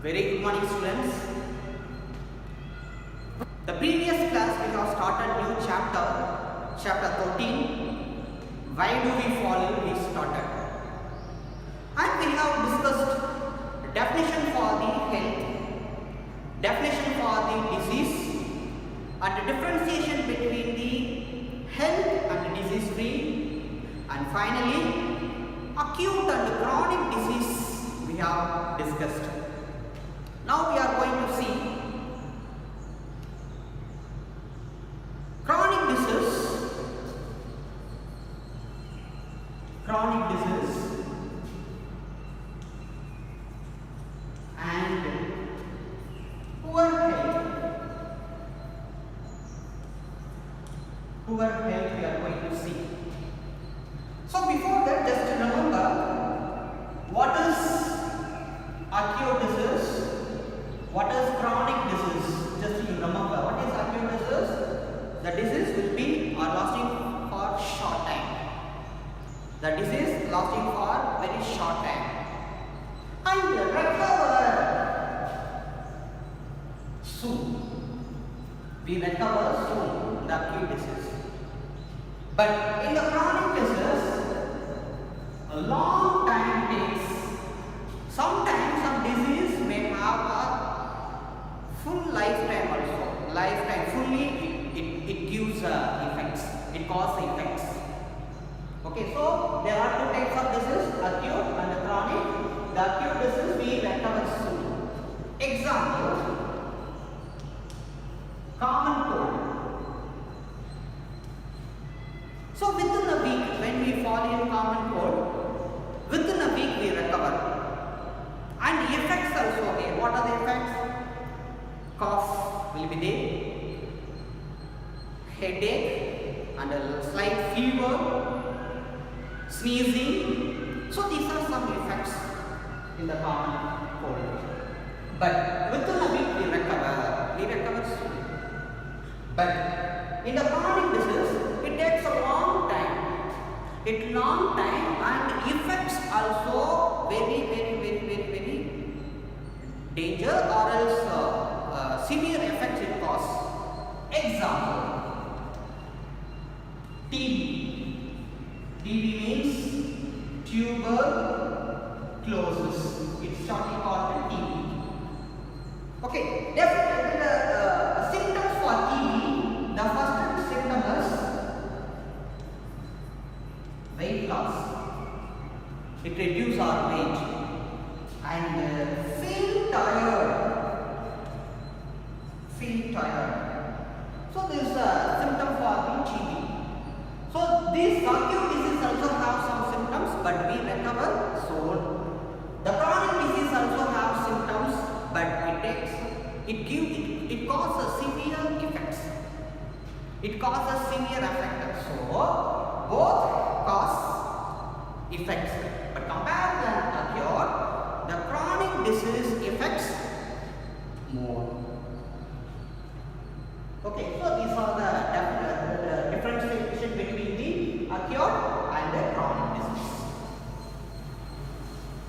Very good morning, students. The previous class we have started new chapter 13. Why do we fall ill? We started, and we have discussed definition for the health, definition for the disease, and the differentiation between the health and disease free, and finally acute and chronic disease we have discussed. Now we are going to see chronic disease and poor health we are going to see. So before that, just remember what is acute disease, what is chronic disease. Just you remember what is acute disease. The disease will be lasting for short time. The disease lasting for very short time and recover soon. We recover soon the acute disease. But in the chronic disease, a long time takes. Sometimes some disease may have a full lifetime also. Lifetime fully it gives effects. It causes effects. Okay, so there are two types of disease, acute and chronic. The acute disease we recover soon. Example, common cold. So within a week, when we fall in common cold, within a week we recover. And effects also there. What are the effects? Cough will be there, headache and a slight fever, sneezing. So these are some effects in the common cold. But within a week we recover soon. But in the chronic disease, it takes a long time. And effects also very danger or else severe effects it cause. Example, TB. TB means tuberculosis. It's shortly called TB. Okay, definitely the symptoms for TB, the first symptom is weight loss. It reduces our weight and feel tired. So this is a symptom for the TB. So these acute disease also have some symptoms, but we recover soon. The chronic disease also have symptoms, but it causes severe effects. It causes severe effects. So both cause effects. But compared to acute, the chronic disease affects more. Okay, so these are the differentiation between the acute and the chronic disease.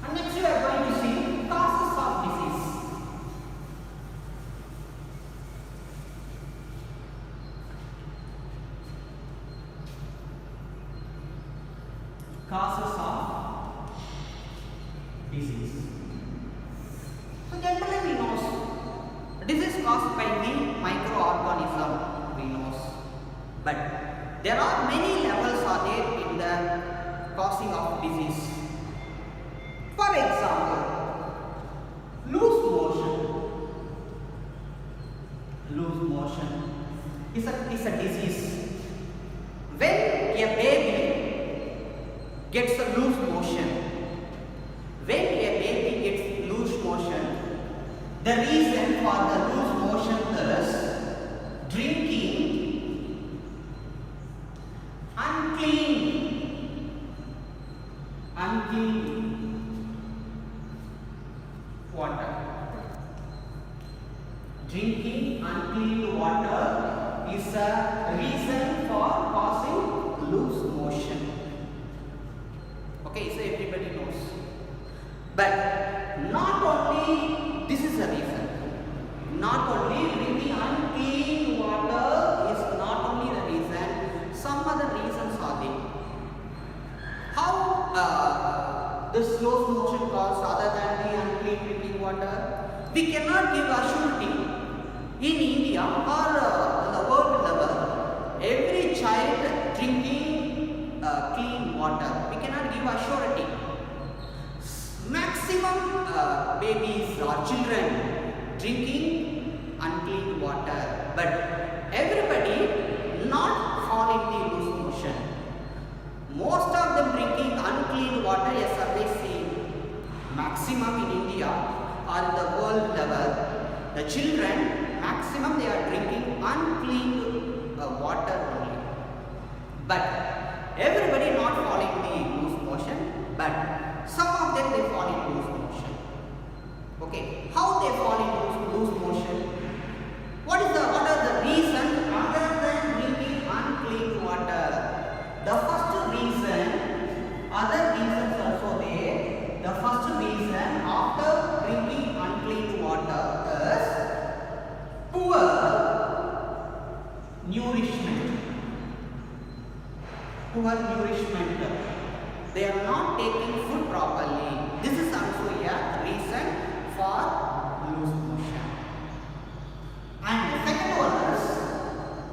And next we are going to see causes of disease. Causes of disease. So generally we know disease caused by the microorganism we know, but there are many levels are there in the causing of disease. For example, loose motion is a disease. When a baby gets a loose motion, the reason for the loose motion is drinking unclean water. Drinking unclean water is a reason for causing loose motion. Okay, so everybody knows. But not only this is the reason. Not only drinking unclean water is not only the reason, some other reasons are there. How this loose motion cause other than the unclean drinking water? We cannot give assurity in India or the world level. Every child drinking clean water, we cannot give assurity. Maximum babies or children drinking unclean water, but everybody not fall in the loose motion. Most of them drinking unclean water, a survey saying maximum in India or the world level, the children maximum they are drinking unclean water only. But everybody not falling in the loose motion, but some of them they fall in loose motion. Okay, how they fall in loose motion? What are the reasons other than drinking unclean water? The first reason, other reasons also there. The first reason after drinking unclean water is poor nourishment. Poor nourishment. They are not taking food properly. This is also a reason for loose motion. And the second one is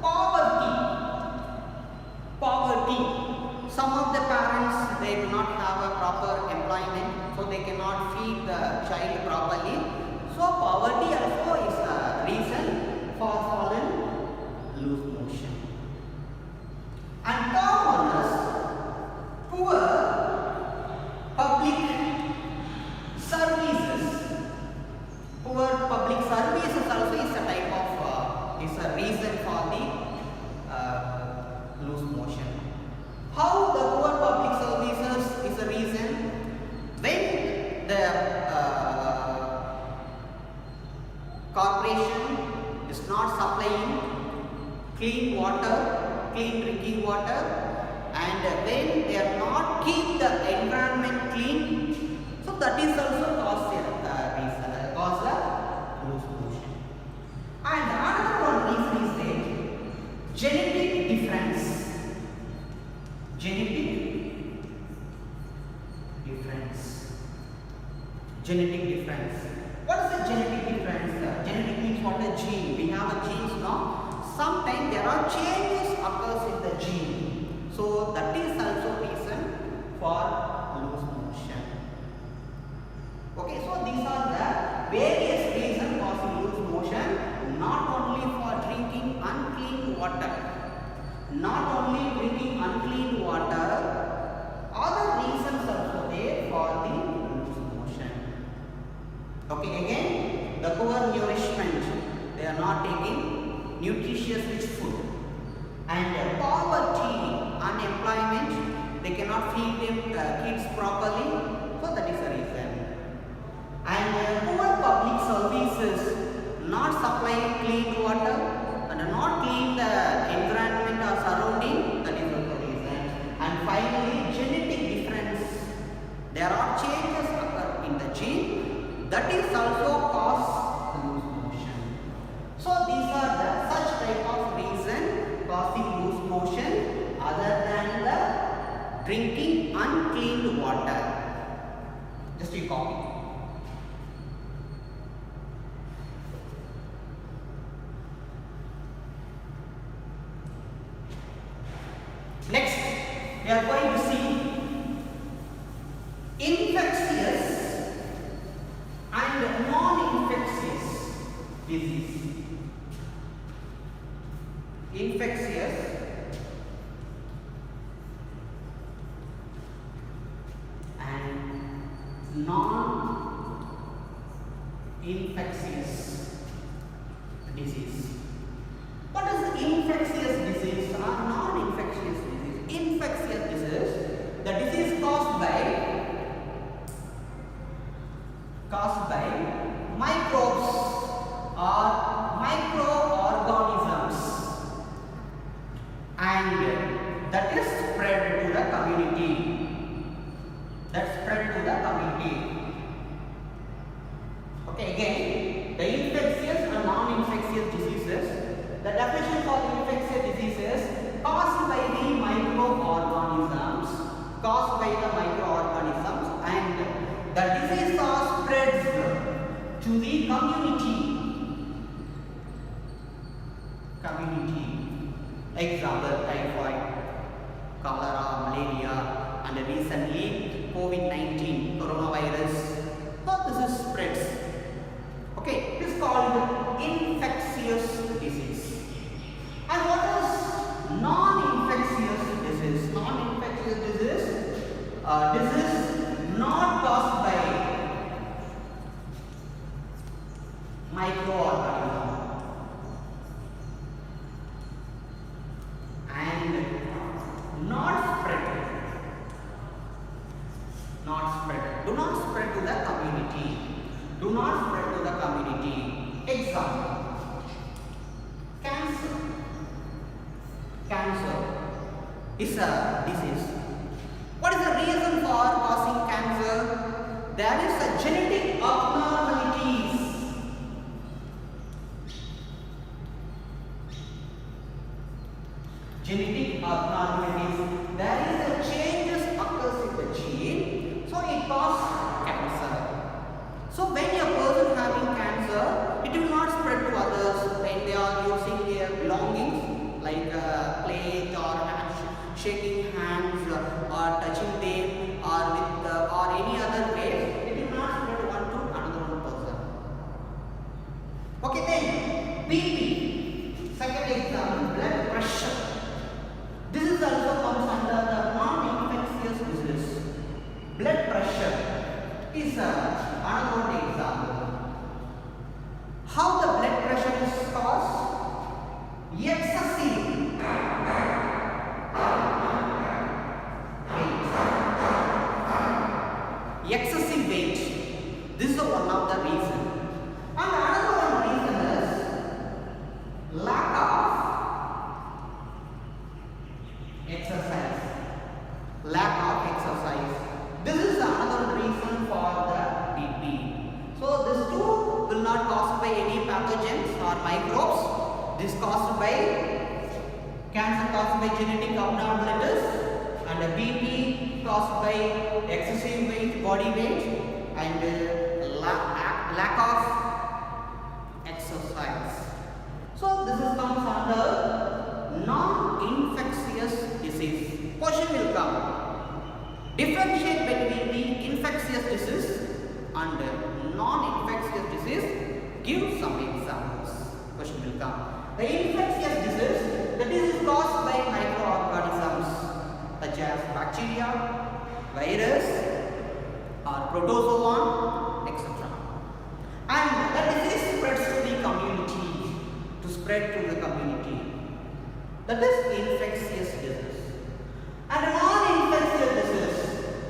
poverty. Poverty. Some of the parents, they do not have a proper employment, so they cannot feed the child properly. So poverty also is a reason for fallen loose motion. And third one is poor public services. Poor public services also is a type of is a reason for the loose motion. How the poor public services is a reason? When the corporation is not supplying clean water, clean drinking water, and when they are not keep the environment clean, so that is also cause a loose motion. And another one reason is that genetic difference. Genetic difference. Genetic difference. What is the genetic difference? Genetic means what a gene. We have a genes now. Sometimes there are changes occurs in the gene. So that is also reason for loose motion. Okay, so these are the various reasons causing loose motion. Not only for drinking unclean water. Not only drinking unclean water, other reasons also there for the loose motion. Okay, again, the poor nourishment. They are not taking nutritious rich food. And poverty, unemployment, they cannot feed their kids properly, so that is the reason. And poor public services, not supplying clean water and not clean the environment or surrounding, that is also the reason. And finally, genetic difference. There are changes occur in the gene, that is also cause loose motion. So these are the such type of reason causing loose motion other than the drinking unclean water. Just a copy. Next, we are going to see infectious and non-infectious disease. Infectious and non-infectious disease. What is infectious disease or non-infectious disease? Infectious disease, the disease caused by microbes or microorganisms, and that is spread to the community. Okay, again, The definition for infectious diseases caused by the microorganisms, and the disease spreads to the community. Example: typhoid, cholera, malaria, and recently COVID-19, coronavirus. So this is spreads. Okay, it is called infectious disease. And what is non-infectious disease? Non-infectious disease, disease not caused by microorganism and not spread. Do not spread to the community. Do not spread to the community. Example: cancer. Cancer is a disease. What is the reason for causing cancer? There is a genetic abnormalities. Genetic abnormalities. There is a changes occurs in the gene, so it causes cancer. So when a person having cancer, it will not spread to others when they are using their belongings like plate or shaking hands or touching them or with or any other way. It will not spread one to another person. Okay, then BP. Second example: blood pressure. This is also comes under the non-infectious disease. Blood pressure is another example. How the blood pressure is caused? Excessive weight. This is one of the reason. And another one reason is lack of exercise. This is another reason for the BP. So this too will not caused by any pathogens or microbes. This caused by cancer, caused by genetic abnormalities, and the BP caused by excessive weight, body weight, and lack of exercise. So this is comes under non-infectious disease. Question will come: differentiate between the infectious disease and non-infectious disease. Give some examples. Question will come. The infectious disease, the disease caused by microorganisms such as bacteria, virus, or protozoan, etc. And the disease spreads to the community. That is infectious disease. And non-infectious disease,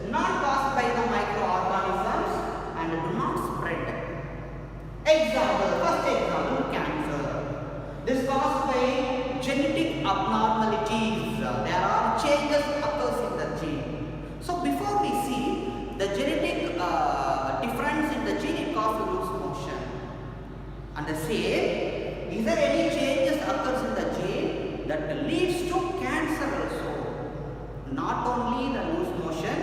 not caused by the microorganisms and do not spread. Example: first example, cancer. This caused by genetic abnormalities. There are changes occurs in the gene. So before we see the genetic difference in the gene, it causes loose motion. And the same, is there any changes occurs in the gene that leads to cancer also? Not only the loose motion,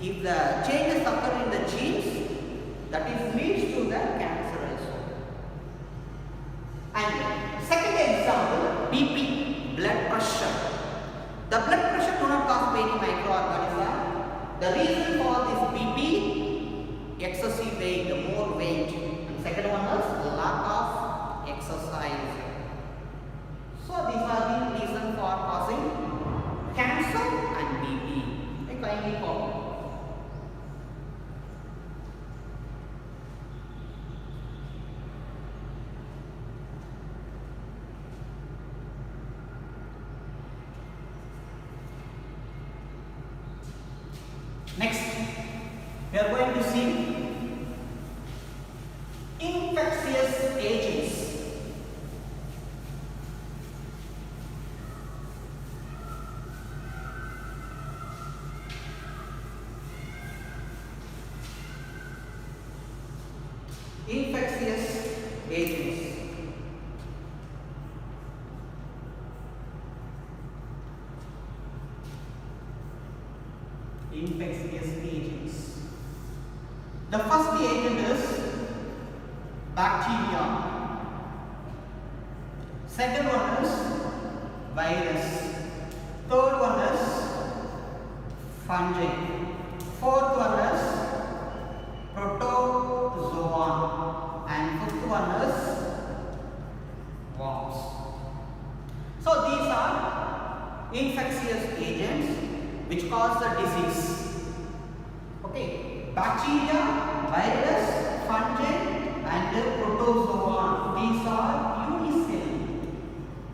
if the changes occur in the genes, that is leads to the cancer also. And second example, BP, blood pressure. The blood pressure do not cause by any microorganism. The reason for this BP, excessive weight, more weight. And second one is lack of exercise. So these are the reasons for causing cancer and BP. I kindly copy. Next, we are going to see infectious agents. Infectious agents. The first agent is bacteria. Second one is virus. Third one is fungi. Fourth one is protozoan. And fifth one is worms. So these are infectious agents which cause the disease. Okay, bacteria, virus, fungi and protozoan. These are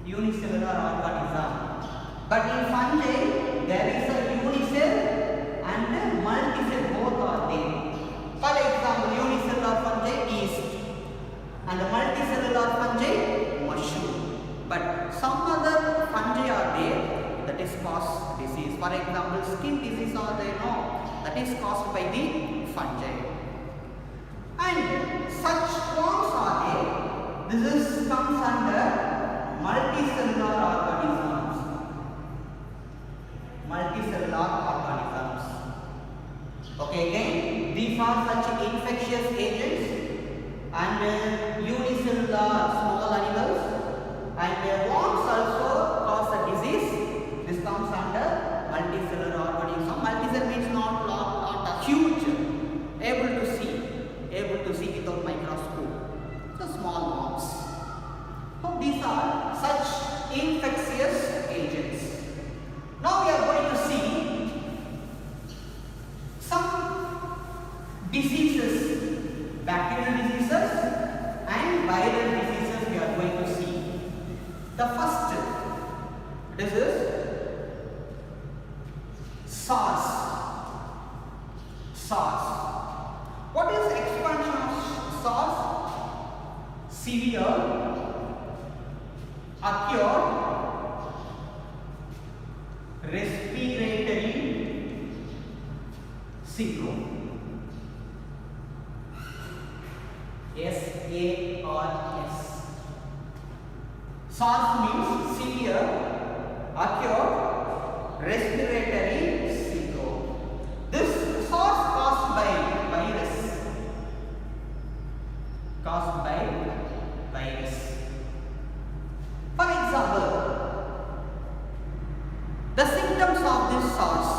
unicellular organism. But in fungi there is a unicell and multicell, both are there. For example, unicellular fungi yeast and multicellular fungi mushroom. But some other fungi are there that is cause disease. For example, skin disease are there, no, that is caused by the fungi. And such forms are there. This comes under multicellular organisms. Multicellular organisms. Okay, again, these are such infectious agents and unicellular small animals, and worms also cause a disease. This comes under multicellular organism. Multicellular means not a huge, able to see without microscope. So small worms. So these are such infectious agents. Now we are going to see some diseases, bacterial diseases and viral diseases we are going to see. The first disease, SARS. What is the expansion of SARS? Severe acute respiratory syndrome. SARS. SARS means severe acute respiratory syndrome. This SARS caused by virus. For example, the symptoms of this SARS: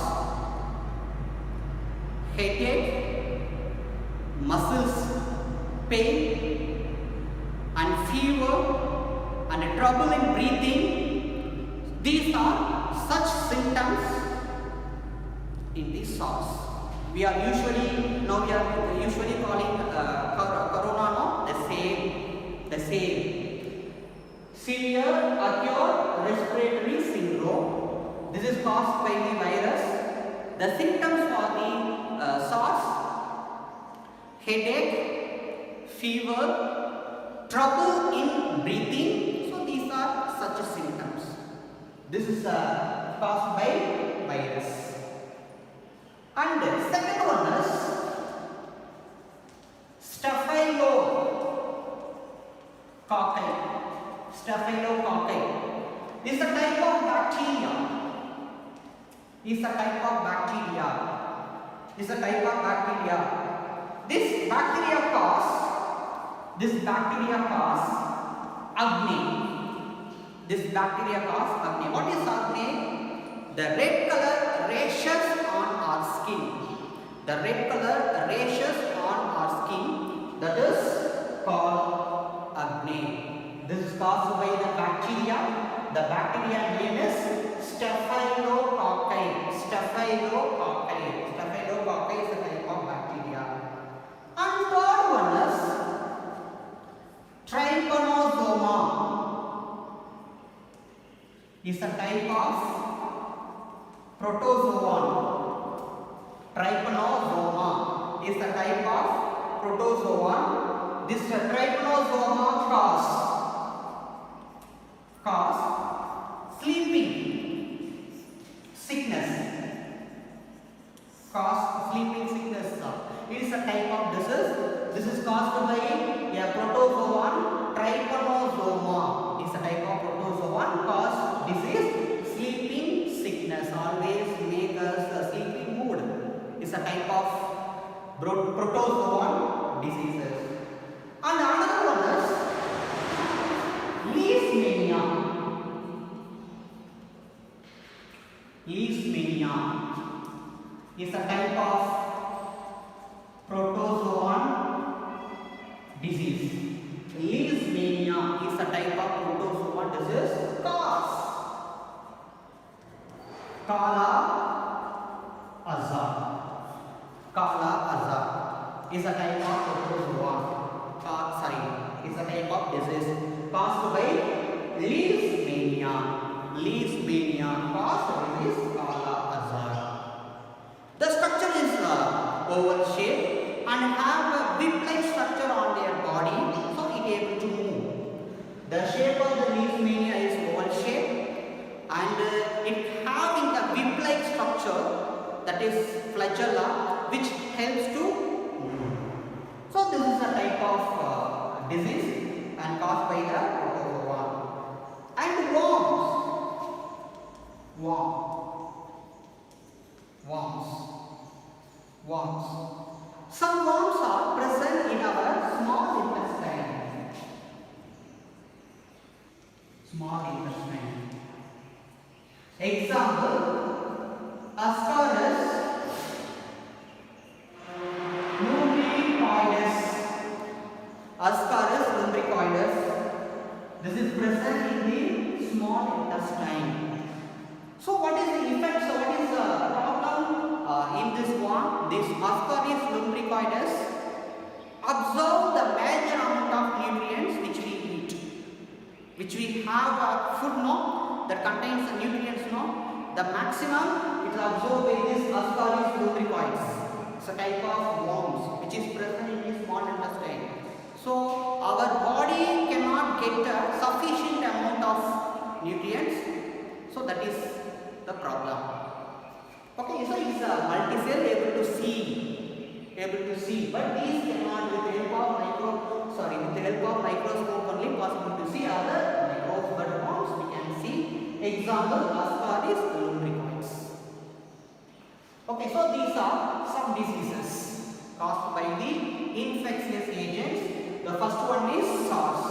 headache, muscles pain and fever and trouble in breathing. These are such symptoms in the SARS. We are usually calling corona, no? The same. Severe acute respiratory syndrome. This is caused by the virus. The symptoms for the SARS: headache, fever, trouble in breathing. So these are such symptoms. This is caused by virus. And second one is Staphylococci. This is a type of bacteria. This bacteria cause acne. What is acne? The red color rashes on our skin. That is called acne. This is caused by the bacteria. The bacteria name is Staphylococci. Staphylococci is a type of bacteria. And third one is Trypanosoma. Is a type of protozoan. Trypanosoma is a type of protozoan. This trypanosoma cause sleeping sickness. It is a type of disease. This is caused by a protozoan. Trypanosoma is a type of protozoan cause disease. Sleeping sickness, always make us a sleeping mood. Is a type of protozoan. is a type of protozoan disease. Leishmania is a type of protozoan disease cause Kala azar. Kala azar is a type of protozoan. Is a type of disease caused by Leishmania. Leishmania caused by this Kala azar. The structure is oval shape and have a whip-like structure on their body, so it is able to move. The shape of the Leishmania is oval shape and it having a whip-like structure, that is flagella, which helps to move. So this is a type of disease and caused by the protozoan. And worms. Some worms are present in our small intestine. Example, Ascaris lumbricoides. This is present in the small intestine. So what is the effect? So what is the problem in this one? This Ascaris lumbricoides absorb the major amount of nutrients which we eat, which we have food that contains the nutrients the maximum it is absorbed by this Ascaris lumbricoides. It's a type of worms which is present in the small intestine. So our body cannot get a sufficient amount of nutrients, so that is the problem. Okay, so it's a multicell able to see, but these cannot with the help of microscope only possible to see other microbes, but worms we can see. Example, Ascaris lumbricoides. Okay, so these are some diseases caused by the infectious agents. The first one is SARS,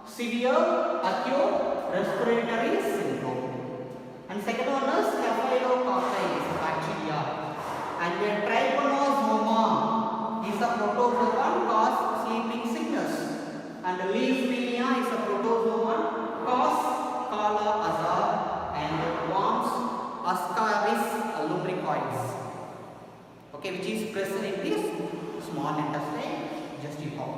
severe acute respiratory syndrome, and second one is Staphylococcus bacteria, and trypanosoma is a protozoan cause sleeping sickness, and Leishmania is a protozoan cause Kala azar, and worms Ascaris lumbricoides, okay, which is present in this small intestine, just you know.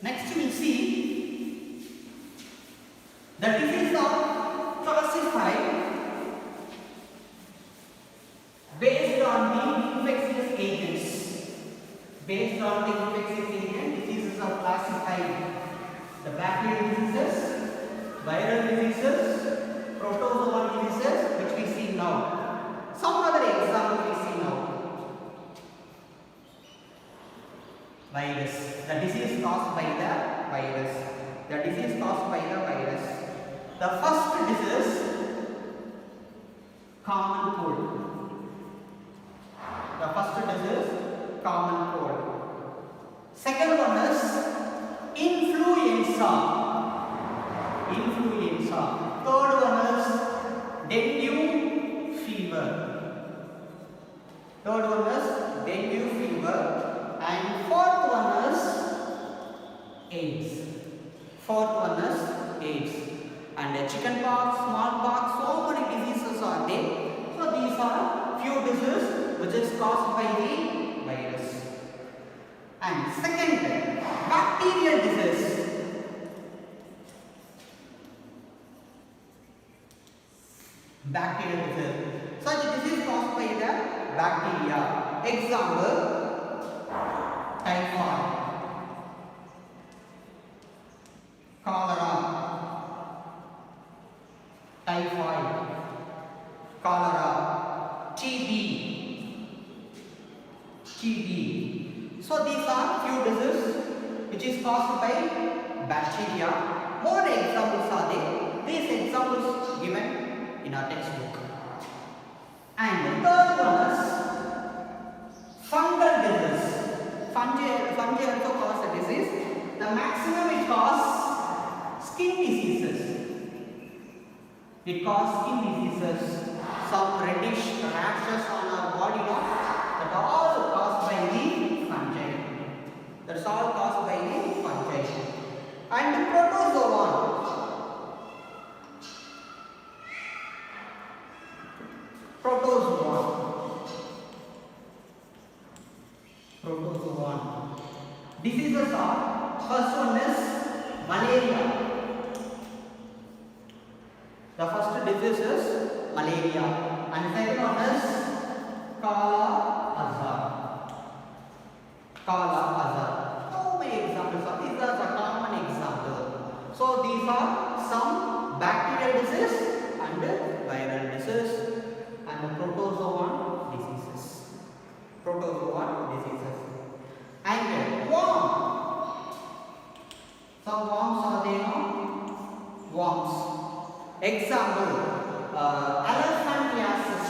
Next we will see the diseases are classified based on the infectious agents. Diseases are classified. The bacterial diseases, viral diseases, protozoan diseases, which we see now. Some other examples we see now. Virus. The disease caused by the virus. The first disease, common cold. Second one is influenza. Third one is dengue fever. And fourth one is AIDS. And chickenpox, smallpox, so many diseases are there. So these are few diseases which is caused by the virus. And second, bacterial disease. Such disease caused by the bacteria. Example, typhoid, cholera, TB. So these are few diseases which is caused by bacteria. More examples are there. These examples given in our textbook. And the third one is fungal disease. Fungi also cause a disease. The maximum it causes skin diseases. It causes skin diseases, some reddish rashes on our body, that are all caused by the fungi. That's all caused by the fungi. And the protozoan. Protozoan. Diseases are, first one is malaria. The first disease is malaria, and second one is Kala-Azar. Kala-Azar. So many examples are these are the common example. So these are some bacterial disease and viral disease and the protozoan diseases. Protozoan diseases. And worm. Some worms are there, worms. Example, elephantiasis.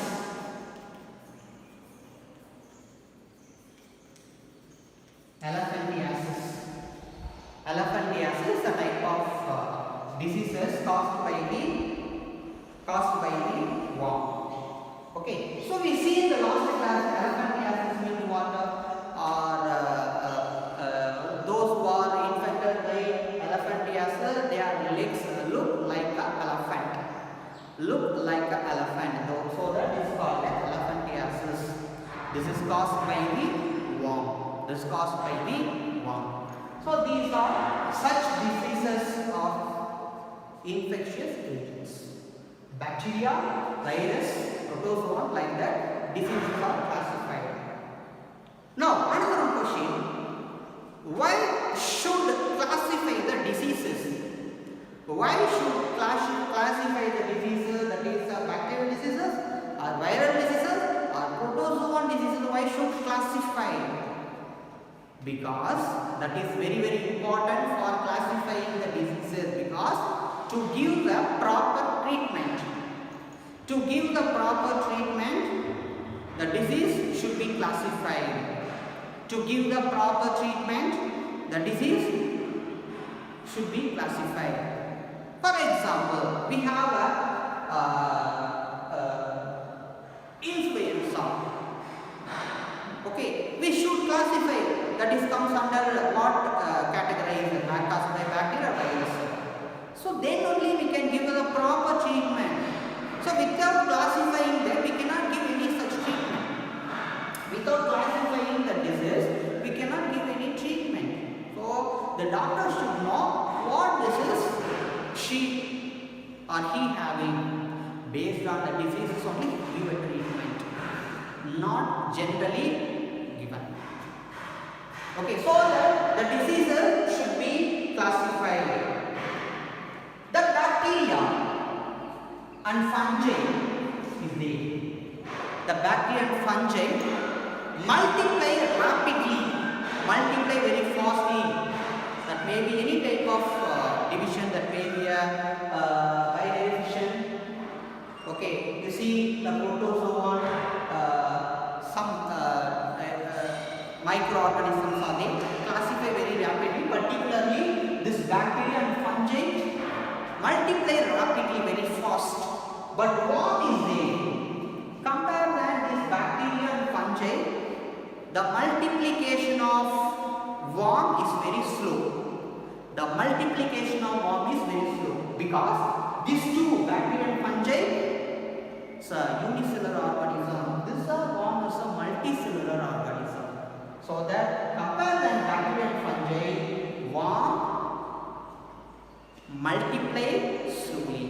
Elephantiasis is a type of diseases caused by the worm. Okay, so we see in the last class elephantiasis means what? Those who are infected by elephantiasis, their legs look like an elephant. So that is called elephantiasis. This is caused by the worm. So these are such diseases of infectious agents. Bacteria, virus, protozoan, like that, diseases are classified. Now, another question. Why should classify the diseases? Why should classify the diseases, that is bacterial diseases or viral diseases or protozoan diseases? Why should classify? Because that is very, very important for classifying the diseases, because to give the proper treatment, the disease should be classified. To give the proper treatment, the disease should be classified. For example, we have influenza. Okay, we should classify, that is comes under what category, caused by bacteria or virus. So then only we can give the proper treatment. So without classifying them, we cannot give any such treatment. Without classifying the disease, we cannot give any treatment. So the doctor should know what disease she or he having. Based on the diseases only give a treatment, not generally given. Okay, so the diseases should be classified. The bacteria and fungi is there. The bacteria and fungi multiply rapidly, multiply very fastly. That may be any type of division, that may be a binary fission. Okay, you see the protozoan, some microorganisms are there, classify very rapidly, particularly this bacteria and fungi multiply rapidly very fast. But what is there? Compare that this bacteria and fungi, the multiplication of worm is very slow. The multiplication of worm is very slow, because these two, bacteria and fungi, it's a unicellular organism. This worm is a multicellular organism. So that compare the bacteria and fungi, worm multiply slowly.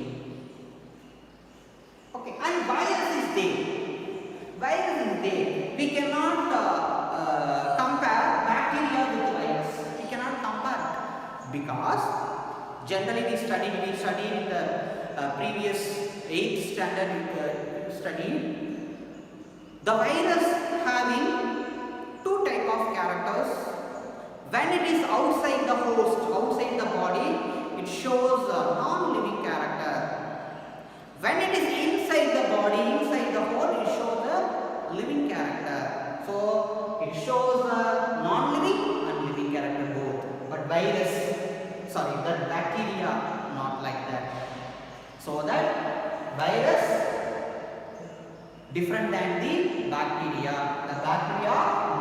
Okay, and virus is there. We cannot compare bacteria with virus. We cannot compare it, because generally we studied in the previous 8th standard study. The virus having two type of characters. When it is outside the host, outside the body, it shows a non-living character. When it is inside the body, inside the whole, it shows the living character. So it shows the non-living and living character both. But the bacteria not like that. So that virus different than the bacteria. The bacteria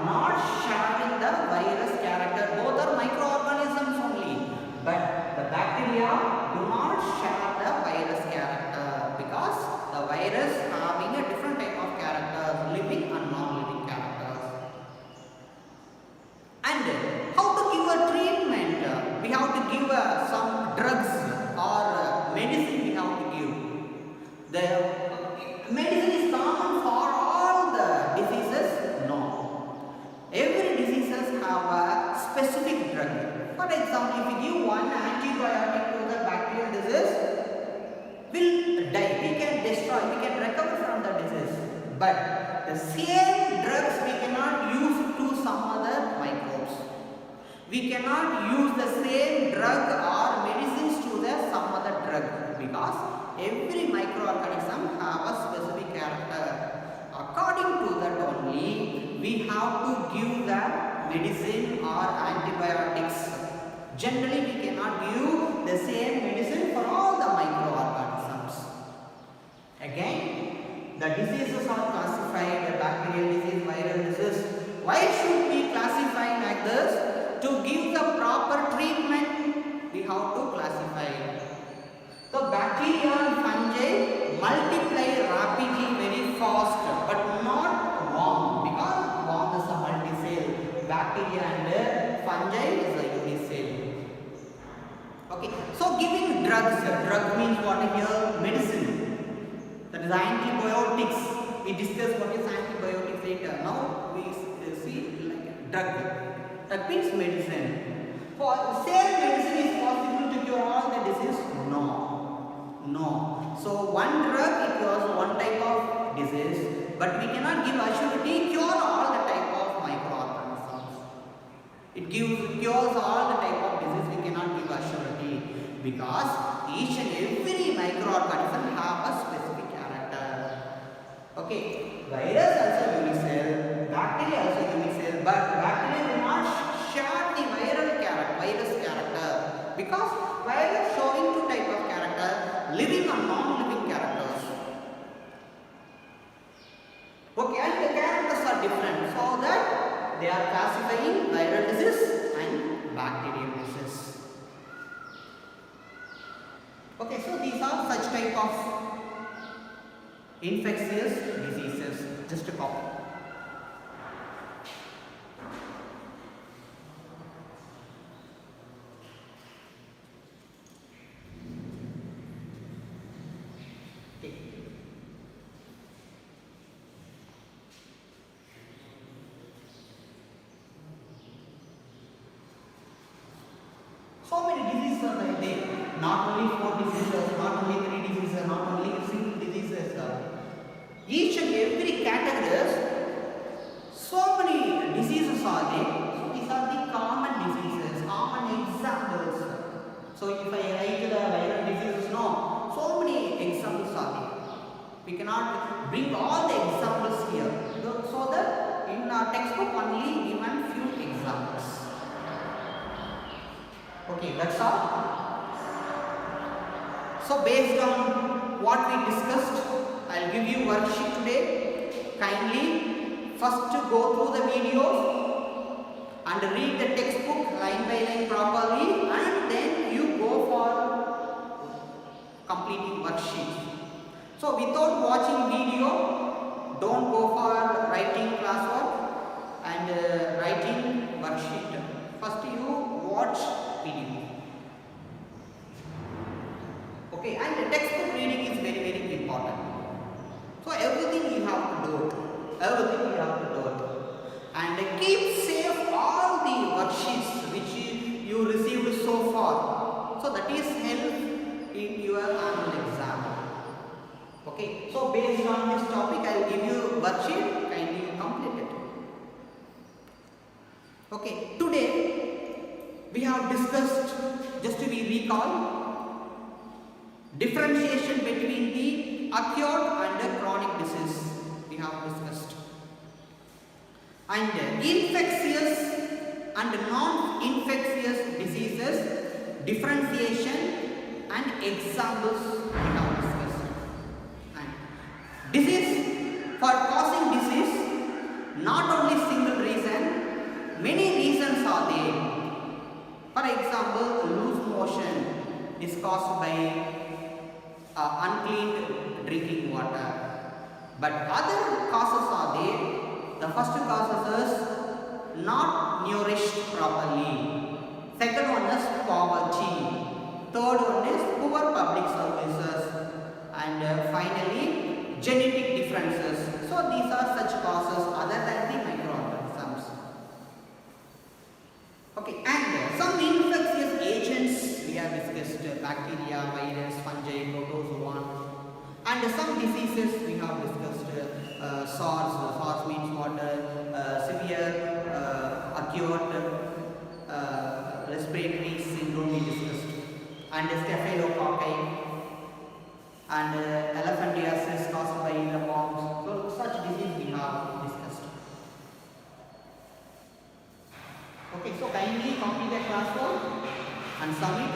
not sharing the virus character. Both are microorganisms only. But the bacteria do not share the virus character because the virus having a different type of characters, living and non-living characters. And how to give a treatment? We have to give some drugs or medicine we have to give. The medicine is common for all the diseases? No. Every diseases have a specific drug. For example, if you give one antibiotic to the bacterial disease, will die. We can destroy, we can recover from the disease. But the same drugs we cannot use to some other microbes. We cannot use the same drug or medicines to the some other drug because every microorganism have a specific character. According to that only, we have to give the medicine or antibiotics. Generally, we cannot give the same medicine for all the microorganisms. Again, the diseases are classified, bacterial disease, viral disease. Why should we classify like this? To give the proper treatment, we have to classify. So bacteria and fungi multiply rapidly very fast, but not worm because worm is a multi-cell. Bacteria and fungi is a unicell. Okay, so giving drugs. Drug means what here? Medicine. That is antibiotics. We discussed what is antibiotics later. Now we see like drug. That means medicine. For same medicine is possible to cure all the disease? No. So one drug it cures one type of disease, but we cannot give assurity cure all the type of microorganisms. It cures all the type of disease. We cannot give assurity because each and every microorganism have a specific character. Okay, virus also unicell, bacteria also unicell, but bacteria do not share the virus character because virus showing two type of character, living and non-living characters. Okay, and the characters are different, so that they are classifying viral disease and bacterial disease. Okay, so these are such type of infectious diseases. Just a copy. So many diseases are there. Not only 4 diseases, not only 3 diseases, not only single diseases. Each and every category, so many diseases are there. So these are the common diseases, common examples. So if I write the viral diseases, no, so many examples are there. We cannot bring all the examples here. So that in our textbook only given few examples. Okay, that's all. So based on what we discussed, I'll give you worksheet today. Kindly first go through the videos and read the textbook line by line properly, and then you go for completing worksheet. So without watching video, don't go for writing classwork and writing worksheet. First you watch video. Okay, and the textbook reading is very, very important. So everything you have to do it. Everything you have to do it. And keep safe all the worksheets which you received so far. So that is help in your annual exam. Okay, so based on this topic I will give you worksheet, kindly you complete it. Okay, today we have discussed, just to be recall, differentiation between the acute and chronic disease we have discussed. And infectious and non-infectious diseases, differentiation and examples we have discussed. And disease, for causing disease, not only single reason, many reasons are there. For example, loose motion is caused by unclean drinking water. But other causes are there. The first causes is not nourished properly. Second one is poverty. Third one is poor public services. And finally, genetic differences. So these are such causes other than the microorganisms. Okay, and some infectious agents we have discussed: bacteria, virus, fungi, protozoan. And some diseases we have discussed: SARS means water, severe acute respiratory syndrome we discussed, and staphylococci, and elephantiasis caused by the worms. So such disease we have discussed. Okay, so kindly complete the classwork and submit